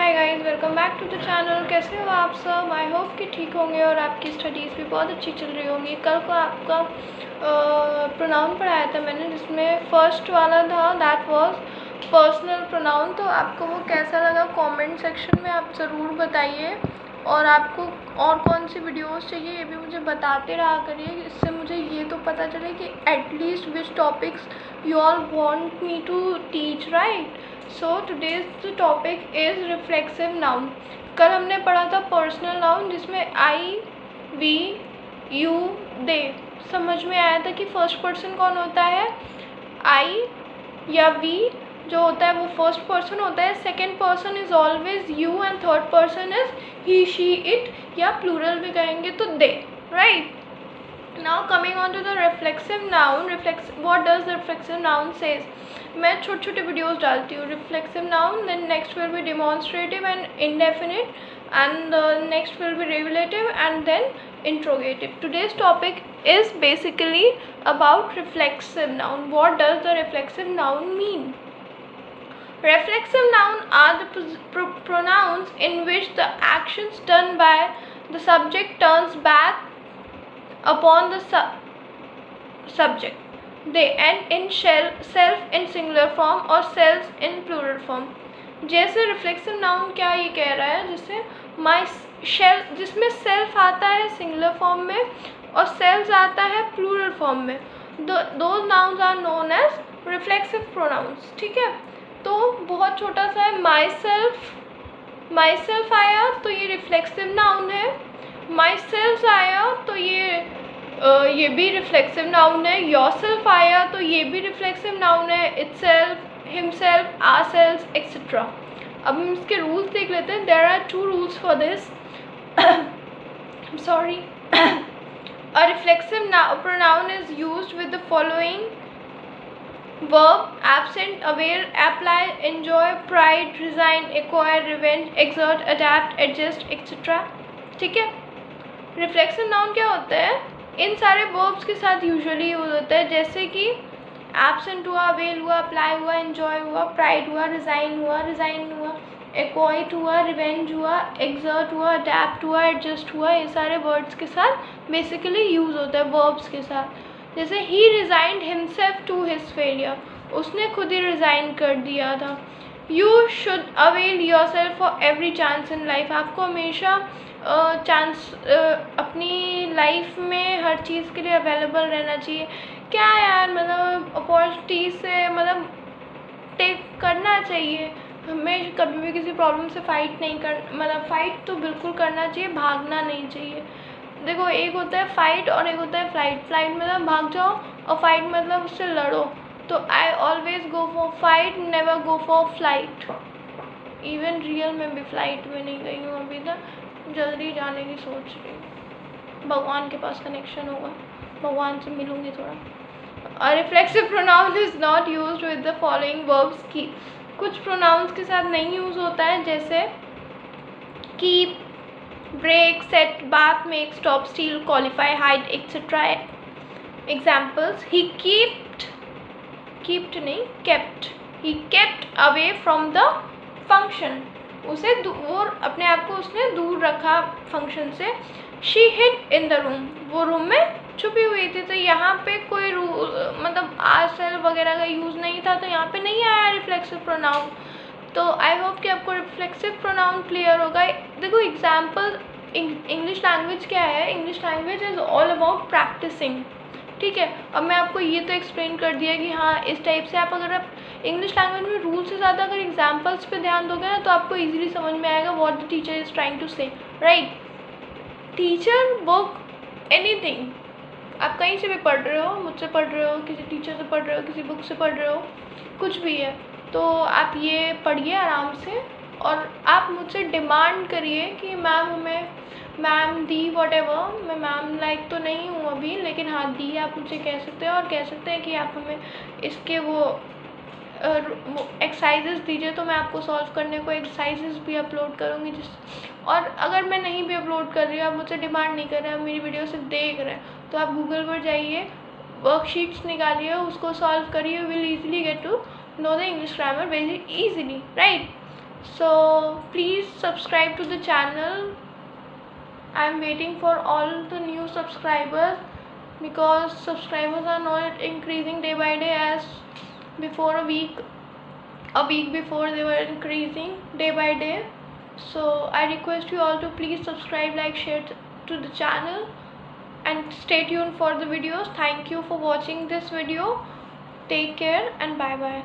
Hi guys, welcome back to the channel. कैसे हो आप सब? आई होप कि ठीक होंगे और आपकी स्टडीज़ भी बहुत अच्छी चल रही होंगी। कल को आपका प्रोनाउन पढ़ाया था मैंने, जिसमें फर्स्ट वाला था दैट वाज पर्सनल प्रोनाउन। तो आपको वो कैसा लगा कमेंट सेक्शन में आप ज़रूर बताइए, और आपको और कौन सी वीडियोस चाहिए ये भी मुझे बताते रहा करिए। इससे मुझे ये तो पता चले कि at least which topics you all want me to teach, right? So today's topic is reflexive noun. कल हमने पढ़ा था पर्सनल नाउन, जिसमें आई, वी, यू, दे। समझ में आया था कि फर्स्ट पर्सन कौन होता है, आई या वी जो होता है वो फर्स्ट पर्सन होता है, second person is always you and third person is he, she, it, या प्लूरल भी कहेंगे तो दे, right? Now coming on to the reflexive noun, what does the reflexive noun says? मैं छोटे छोटे वीडियोज़ डालती हूँ reflexive noun, then next will be demonstrative and indefinite, and next will be relative and then interrogative. Today's topic is basically about reflexive noun. What does the reflexive noun mean? Reflexive noun are the pronouns in which the actions done by the subject turns back upon the subject. They end in self in singular form or selves in plural form. जैसे reflexive noun क्या ये कह रहा है, जैसे माई shelf, जिसमें self आता है सिंगुलर फॉर्म में और सेल्स आता है प्लूरल फॉर्म में, those nouns are known as reflexive pronouns. ठीक है, तो बहुत छोटा सा है, माई सेल्फ आया तो ये रिफ्लेक्सिव नाउन है, माई सेल्फ आया तो ये भी रिफ्लेक्सिव नाउन है, योर सेल्फ आया तो ये भी रिफ्लेक्सिव नाउन है, इटसेल्फ, हिमसेल्फ, आवरसेल्व्स एक्सेट्रा। अब हम इसके रूल्स देख लेते हैं। There are 2 rules for this. Sorry. A reflexive pronoun is used with the following verb: absent, aware, apply, enjoy, pride, resign, acquire, revenge, exert, adapt, adjust, etc. ठीक है, reflexive noun क्या होता है, इन सारे वर्ब्स के साथ यूजुअली यूज होता है, जैसे कि एब्सेंट हुआ, वेल हुआ, अप्लाई हुआ, एन्जॉय हुआ, प्राइड हुआ, रिजाइन हुआ, एक्वाइट हुआ, रिवेंज हुआ, एक्सर्ट हुआ, अडैप्ट हुआ, एडजस्ट हुआ। ये सारे वर्ड्स के साथ बेसिकली यूज़ होता है वर्ब्स के साथ। जैसे ही resigned himself to his failure, उसने खुद ही रिज़ाइन कर दिया था। You should avail yourself for every chance in life, आपको हमेशा चांस अपनी लाइफ में हर चीज़ के लिए अवेलेबल रहना चाहिए। क्या यार, मतलब अपॉर्चुनिटी से मतलब टेक करना चाहिए हमें, कभी भी किसी प्रॉब्लम से फ़ाइट नहीं कर, मतलब फ़ाइट तो बिल्कुल करना चाहिए, भागना नहीं चाहिए। देखो, एक होता है फ़ाइट और एक होता है फ्लाइट मतलब भाग जाओ, और फाइट मतलब उससे लड़ो। तो I always go for fight, never go for flight. Even real में भी फ्लाइट में नहीं गई हूँ अभी तक, जल्दी जाने की सोच रही हूँ। भगवान के पास कनेक्शन होगा, भगवान से मिलूँगी थोड़ा। और reflexive pronoun is not used with the following verbs की, कुछ प्रोनाउंस के साथ नहीं यूज़ होता है, जैसे keep, break, set, bath, make, stop, steal, qualify, hide, etcetera. Examples: he kept away from the function, उसे वो अपने आप को उसने दूर रखा फंक्शन से। She hid in the room, वो रूम में छुपी हुई थी। तो यहाँ पे कोई मतलब आर सेल वगैरह का यूज़ नहीं था, तो यहाँ पे नहीं आया रिफ्लेक्सिव प्रोनाउन। तो आई होप कि आपको रिफ्लेक्सिव प्रोनाउन क्लियर होगा। देखो एग्जाम्पल, इंग्लिश लैंग्वेज क्या है, English language is all about practising. ठीक है, अब मैं आपको ये तो एक्सप्लेन कर दिया कि हाँ इस टाइप से आप, अगर आप इंग्लिश लैंग्वेज में रूल से ज़्यादा अगर एग्जाम्पल्स पे ध्यान दोगे ना, तो आपको इजीली समझ में आएगा what the teacher is trying to say, right? Teacher, book, anything, आप कहीं से भी पढ़ रहे हो, मुझसे पढ़ रहे हो, किसी टीचर से पढ़ रहे हो, किसी बुक से पढ़ रहे हो, कुछ भी है, तो आप ये पढ़िए आराम से, और आप मुझसे डिमांड करिए कि मैम हमें, मैम दी वॉटेवर, मैं मैम लाइक तो नहीं हूँ अभी, लेकिन हाँ दी आप मुझे कह सकते हो, और कह सकते हैं कि आप हमें इसके वो एक्सरसाइजेस दीजिए, तो मैं आपको सॉल्व करने को एक्सरसाइजेस भी अपलोड करूँगी। और अगर मैं नहीं भी अपलोड कर रही हूँ, आप मुझसे डिमांड नहीं कर रहे हैं, आप मेरी वीडियो सिर्फ देख रहे हैं, तो आप गूगल पर जाइए, वर्कशीट्स निकालिए, उसको सॉल्व करिए, will easily get to know the English grammar very easily, right? So please subscribe to the channel. I'm waiting for all the new subscribers, because subscribers are not increasing day by day as before. A week before they were increasing day by day. So I request you all to please subscribe, like, share to the channel, and stay tuned for the videos. Thank you for watching this video. Take care and bye bye.